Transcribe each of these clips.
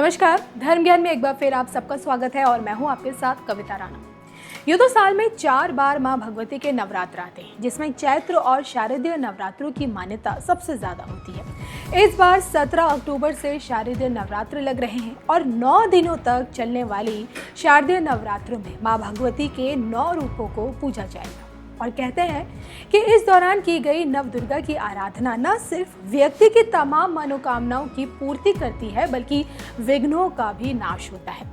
नमस्कार, धर्म ज्ञान में एक बार फिर आप सबका स्वागत है और मैं हूं आपके साथ कविता राणा। ये तो साल में 4 बार मां भगवती के नवरात्र आते हैं, जिसमें चैत्र और शारदीय नवरात्रों की मान्यता सबसे ज्यादा होती है। इस बार 17 अक्टूबर से शारदीय नवरात्र लग रहे हैं और 9 दिनों तक चलने वाली शारदीय नवरात्रों में मां भगवती के 9 रूपों को पूजा जाएगा। और कहते हैं कि इस दौरान की गई नव दुर्गा की आराधना न सिर्फ व्यक्ति की तमाम मनोकामनाओं की पूर्ति करती है, बल्कि विघ्नों का भी नाश होता है।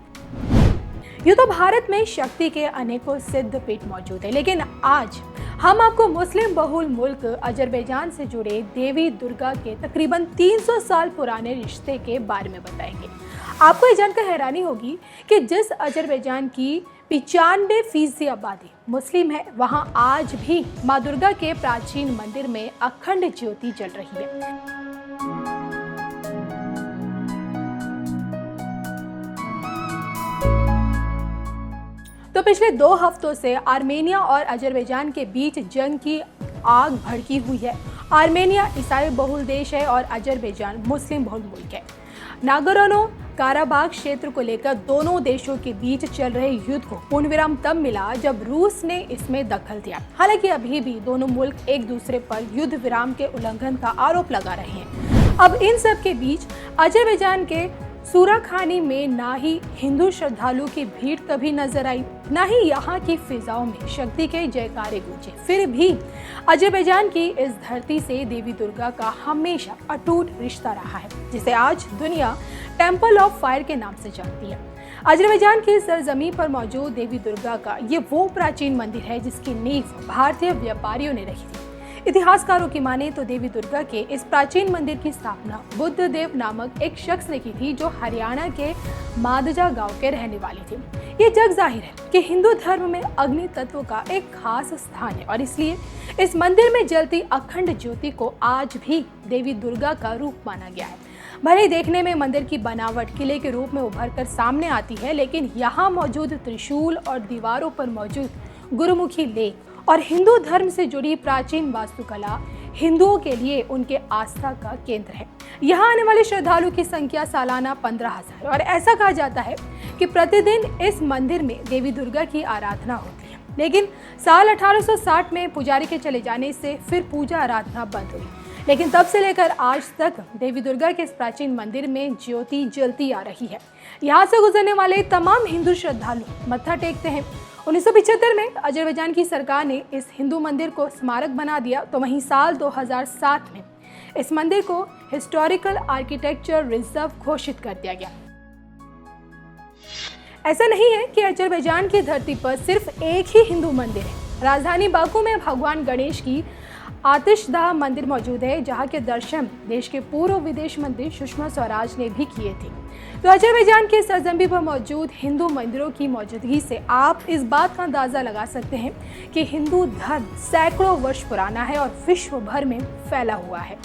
यूँ तो भारत में शक्ति के अनेकों सिद्ध पीठ मौजूद है, लेकिन आज हम आपको मुस्लिम बहुल मुल्क अजरबैजान से जुड़े देवी दुर्गा के तकरीबन 300 साल पुराने रिश्ते के बारे में बताएंगे। आपको ये जानकर हैरानी होगी कि जिस अजरबैजान की 95% आबादी मुस्लिम है, वहां आज भी मां दुर्गा के प्राचीन मंदिर में अखंड ज्योति जल रही है। तो पिछले 2 हफ्तों से आर्मेनिया और अजरबैजान के बीच जंग की आग भड़की हुई है। आर्मेनिया ईसाई बहुल देश है और अजरबैजान मुस्लिम बहुल मुल्क है। नागोर्नो काराबाग क्षेत्र को लेकर दोनों देशों के बीच चल रहे युद्ध को पूर्ण विराम तब मिला जब रूस ने इसमें दखल दिया। हालांकि अभी भी दोनों मुल्क एक दूसरे पर युद्ध विराम के उल्लंघन का आरोप लगा रहे हैं। अब इन सब के बीच अजरबैजान के सूराखानी में ना ही हिंदू श्रद्धालुओं की भीड़ कभी नजर आई, ना ही यहाँ की फिजाओं में शक्ति के जयकारे गूंजे। फिर भी अजरबैजान की इस धरती से देवी दुर्गा का हमेशा अटूट रिश्ता रहा है, जिसे आज दुनिया टेम्पल ऑफ फायर के नाम से जानती है। अजरबैजान की सरजमीन पर मौजूद देवी दुर्गा का ये वो प्राचीन मंदिर है जिसकी नींव भारतीय व्यापारियों ने रखी थी। इतिहासकारों की माने तो देवी दुर्गा के इस प्राचीन मंदिर की स्थापना बुद्ध देव नामक एक शख्स ने की थी, जो हरियाणा के मादजा गांव के रहने वाले थे। ये जग जाहिर है कि हिंदू धर्म में अग्नि तत्व का एक खास स्थान है और इसलिए इस मंदिर में जलती अखंड ज्योति को आज भी देवी दुर्गा का रूप माना गया है। भले देखने में मंदिर की बनावट किले के रूप में उभर कर सामने आती है, लेकिन यहाँ मौजूद त्रिशूल और दीवारों पर मौजूद गुरुमुखी लेख और हिंदू धर्म से जुड़ी प्राचीन वास्तुकला हिंदुओं के लिए उनके आस्था का केंद्र है। यहाँ आने वाले श्रद्धालुओं की संख्या सालाना 15,000 और ऐसा कहा जाता है कि प्रतिदिन इस मंदिर में देवी दुर्गा की आराधना होती है। लेकिन साल 1860 में पुजारी के चले जाने से फिर पूजा आराधना बंद हुई, लेकिन तब से लेकर आज तक देवी दुर्गा के इस प्राचीन मंदिर में ज्योति जलती आ रही है। यहाँ से गुजरने वाले तमाम हिंदू श्रद्धालु मत्था टेकते हैं। 1975 में अजरबैजान की सरकार ने इस हिंदू मंदिर को स्मारक बना दिया, तो वहीं साल 2007 में इस मंदिर को हिस्टोरिकल आर्किटेक्चर रिजर्व घोषित कर दिया गया। ऐसा नहीं है कि अजरबैजान की धरती पर सिर्फ एक ही हिंदू मंदिर है। राजधानी बाकू में भगवान गणेश की आतिशदाह मंदिर मौजूद है, जहां के दर्शन देश के पूर्व विदेश मंत्री सुषमा स्वराज ने भी किए थे। तो अजरबैजान के सरजमीन पर मौजूद हिंदू मंदिरों की मौजूदगी से आप इस बात का अंदाजा लगा सकते हैं कि हिंदू धर्म सैकड़ों वर्ष पुराना है और विश्व भर में फैला हुआ है।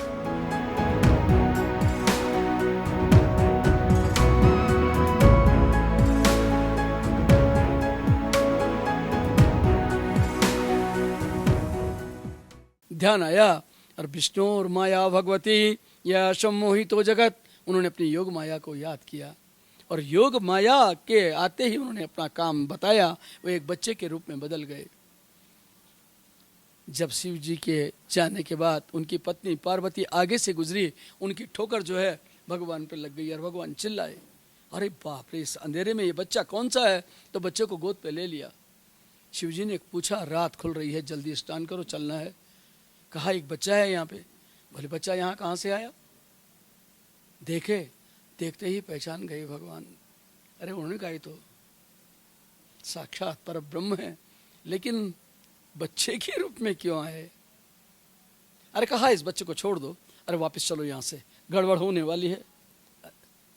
ध्यान आया और विष्णु और माया भगवती या सम्मोहितो जगत, उन्होंने अपनी योग माया को याद किया और योग माया के आते ही उन्होंने अपना काम बताया। वो एक बच्चे के रूप में बदल गए। जब शिव जी के जाने के बाद उनकी पत्नी पार्वती आगे से गुजरी, उनकी ठोकर जो है भगवान पर लग गई और भगवान चिल्लाए, अरे बाप रे, इस अंधेरे में ये बच्चा कौन सा है? तो बच्चे को गोद पे ले लिया। शिव जी ने पूछा, रात खुल रही है, जल्दी स्नान करो, चलना है। कहा एक बच्चा है यहाँ पे। बोले बच्चा यहाँ कहाँ से आया? देखे, देखते ही पहचान गए भगवान। अरे उन्होंने कहा तो साक्षात पर ब्रह्म है, लेकिन बच्चे के रूप में क्यों आए? अरे कहा इस बच्चे को छोड़ दो, अरे वापस चलो यहाँ से, गड़बड़ होने वाली है।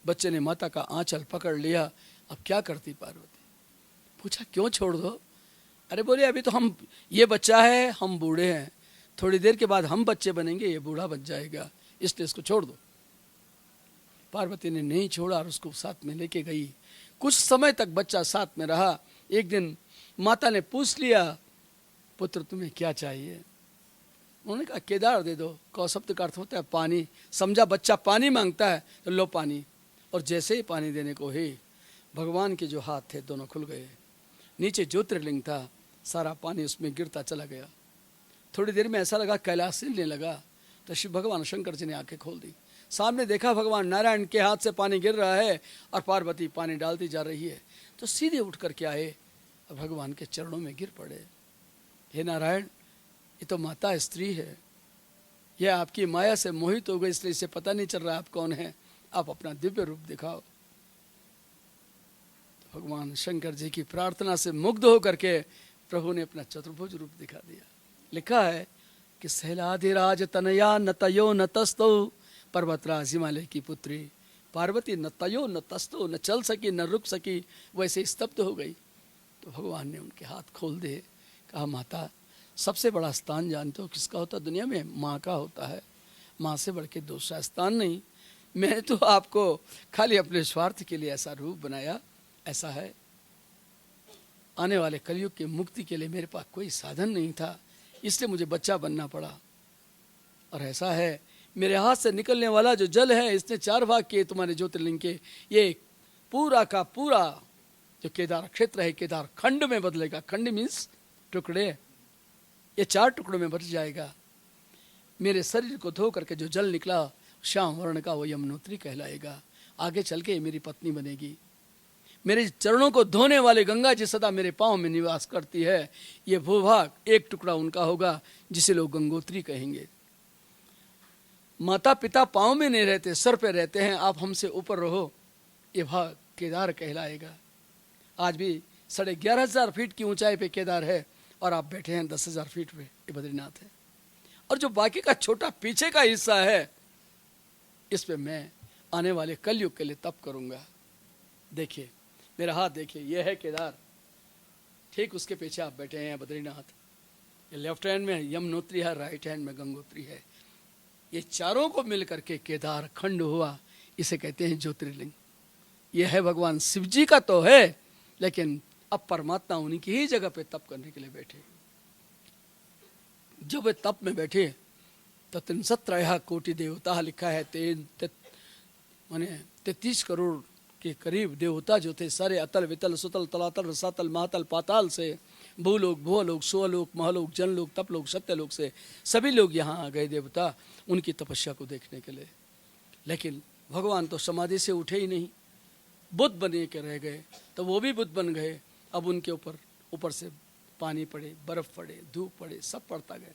बच्चे ने माता का आंचल पकड़ लिया। अब क्या करती पार्वती? पूछा क्यों छोड़ दो? अरे बोले अभी तो हम, ये बच्चा है, हम बूढ़े हैं, थोड़ी देर के बाद हम बच्चे बनेंगे, ये बूढ़ा बन जाएगा, इसलिए इसको छोड़ दो। पार्वती ने नहीं छोड़ा और उसको साथ में लेके गई। कुछ समय तक बच्चा साथ में रहा। एक दिन माता ने पूछ लिया, पुत्र तुम्हें क्या चाहिए? उन्होंने कहा केदार दे दो। कौ शब्द का अर्थ होता है पानी। समझा बच्चा पानी मांगता है तो लो पानी। और जैसे ही पानी देने को ही भगवान के जो हाथ थे दोनों खुल गए, नीचे ज्योतिर्लिंग था, सारा पानी उसमें गिरता चला गया। थोड़ी देर में ऐसा लगा कैलाश हिलने लगा, तो शिव भगवान शंकर जी ने आंखें खोल दी, सामने देखा भगवान नारायण के हाथ से पानी गिर रहा है और पार्वती पानी डालती जा रही है। तो सीधे उठ करके आए और भगवान के चरणों में गिर पड़े। हे नारायण, ये तो माता स्त्री है, यह आपकी माया से मोहित हो गई, इसलिए इसे पता नहीं चल रहा आप कौन है, आप अपना दिव्य रूप दिखाओ। तो भगवान शंकर जी की प्रार्थना से मुग्ध होकर के प्रभु ने अपना चतुर्भुज रूप दिखा दिया। लिखा है कि शैलाधिराज तनया न तयो न तस्तो, पर्वतराज हिमालय की पुत्री पार्वती न तयो न तस्तो, न चल सकी न रुक सकी, वैसे स्तब्ध हो गई। तो भगवान ने उनके हाथ खोल दिए, कहा माता, सबसे बड़ा स्थान जानते हो किसका होता दुनिया में? माँ का होता है। माँ से बढ़ के दूसरा स्थान नहीं। मैंने तो आपको खाली अपने स्वार्थ के लिए ऐसा रूप बनाया। ऐसा है, आने वाले कलयुग की मुक्ति के लिए मेरे पास कोई साधन नहीं था, इसलिए मुझे बच्चा बनना पड़ा। और ऐसा है, मेरे हाथ से निकलने वाला जो जल है, इसने 4 भाग किए तुम्हारे ज्योतिर्लिंग के। ये पूरा का पूरा जो केदार क्षेत्र है, केदार खंड में बदलेगा। खंड मीन्स टुकड़े, ये 4 टुकड़ों में बट जाएगा। मेरे शरीर को धो करके जो जल निकला श्याम वर्ण का, वो यमुनोत्री कहलाएगा। आगे चल के मेरी पत्नी बनेगी। मेरे चरणों को धोने वाले गंगा जी सदा मेरे पांव में निवास करती है। ये भूभाग एक टुकड़ा उनका होगा, जिसे लोग गंगोत्री कहेंगे। माता पिता पांव में नहीं रहते, सर पे रहते हैं। आप हमसे ऊपर रहो, ये भाग केदार कहलाएगा। आज भी 11,500 फीट की ऊंचाई पे केदार है, और आप बैठे हैं 10,000 फीट पे, ये बद्रीनाथ है। और जो बाकी का छोटा पीछे का हिस्सा है, इस पे मैं आने वाले कलयुग के लिए तप करूंगा। देखिए मेरा हाथ, देखिए ये है केदार, ठीक उसके पीछे आप बैठे हैं बद्रीनाथ। ये लेफ्ट हैंड में यमुनोत्री है, राइट हैंड में गंगोत्री है। ये चारों को मिल करके केदार खंड हुआ, इसे कहते हैं ज्योतिर्लिंग। ये है भगवान शिव जी का तो है, लेकिन अब परमात्मा उन्हीं की ही जगह पे तप करने के लिए बैठे। जब वे तप में बैठे तो 63 कोटि देवता, लिखा है माने 33 करोड़ के करीब देवता जो थे, सारे अतल वितल सुतल तलातल रसातल महातल पाताल से, भूलोक भुवलोक सुवलोक महलोक जनलोक तपलोक सत्यलोक से सभी लोग यहाँ आ गए देवता उनकी तपस्या को देखने के लिए। लेकिन भगवान तो समाधि से उठे ही नहीं, बुद्ध बने के रह गए। तो वो भी बुद्ध बन गए। अब उनके ऊपर से पानी पड़े, बर्फ पड़े, धूप पड़े, सब पड़ता गया।